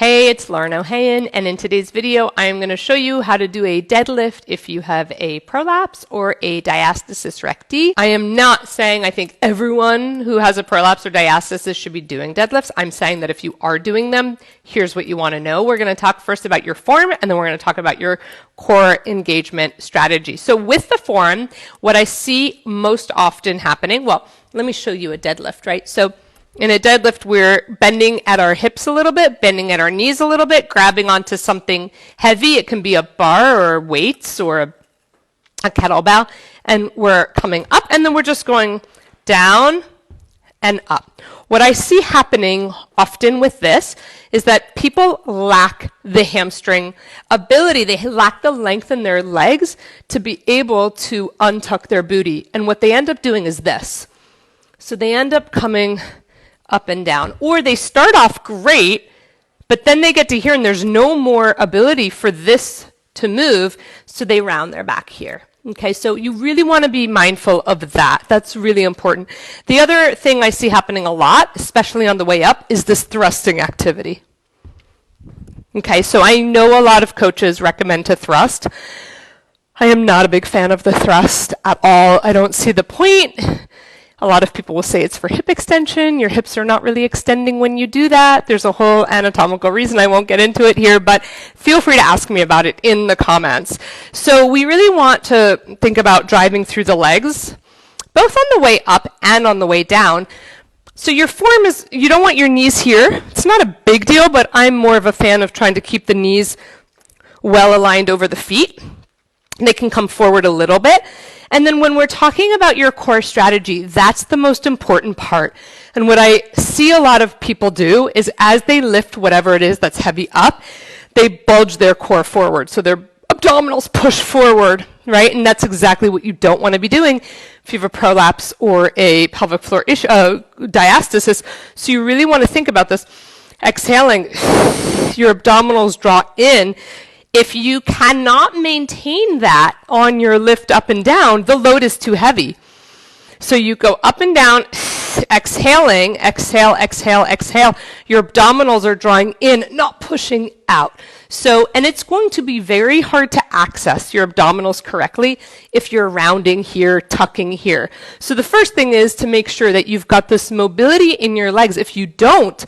Hey, it's Lauren Ohayon, and in today's video, I am going to show you how to do a deadlift if you have a prolapse or a diastasis recti. I am not saying I think everyone who has a prolapse or diastasis should be doing deadlifts. I'm saying that if you are doing them, here's what you want to know. We're going to talk first about your form, and then we're going to talk about your core engagement strategy. So with the form, what I see most often happening, well, let me show you a deadlift, right? So in a deadlift, we're bending at our hips a little bit, bending at our knees a little bit, grabbing onto something heavy. It can be a bar or weights or a kettlebell. And we're coming up, and then we're just going down and up. What I see happening often with this is that people lack the hamstring ability. They lack the length in their legs to be able to untuck their booty. And what they end up doing is this. So they end up coming up and down, or they start off great, but then they get to here and there's no more ability for this to move, so they round their back here. Okay, so you really want to be mindful of that. That's really important. The other thing I see happening a lot, especially on the way up, is this thrusting activity. Okay, so I know a lot of coaches recommend to thrust. I am not a big fan of the thrust at all. I don't see the point. A lot of people will say it's for hip extension. Your hips are not really extending when you do that. There's a whole anatomical reason. I won't get into it here, but feel free to ask me about it in the comments. So we really want to think about driving through the legs, both on the way up and on the way down. So your form is, you don't want your knees here. It's not a big deal, but I'm more of a fan of trying to keep the knees well aligned over the feet. They can come forward a little bit. And then when we're talking about your core strategy, that's the most important part. And what I see a lot of people do is as they lift whatever it is that's heavy up, they bulge their core forward. So their abdominals push forward, right? And that's exactly what you don't want to be doing if you have a prolapse or a pelvic floor diastasis. So you really want to think about this. Exhaling, your abdominals draw in. If you cannot maintain that on your lift up and down, the load is too heavy. So you go up and down, exhaling, exhale, exhale, exhale. Your abdominals are drawing in, not pushing out. So, and it's going to be very hard to access your abdominals correctly if you're rounding here, tucking here. So the first thing is to make sure that you've got this mobility in your legs. If you don't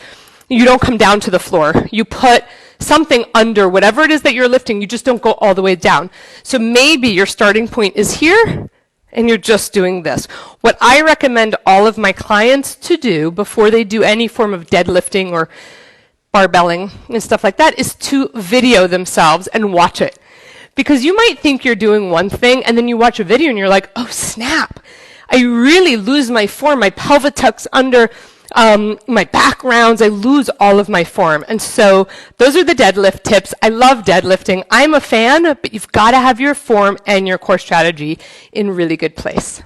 come down to the floor. You put something under whatever it is that you're lifting. You just don't go all the way down. So maybe your starting point is here, and you're just doing this. What I recommend all of my clients to do before they do any form of deadlifting or barbelling and stuff like that is to video themselves and watch it. Because you might think you're doing one thing, and then you watch a video and you're like, oh snap, I really lose my form. My pelvic tucks under. My back rounds, I lose all of my form. And so those are the deadlift tips. I love deadlifting. I'm a fan, but you've got to have your form and your core strategy in really good place.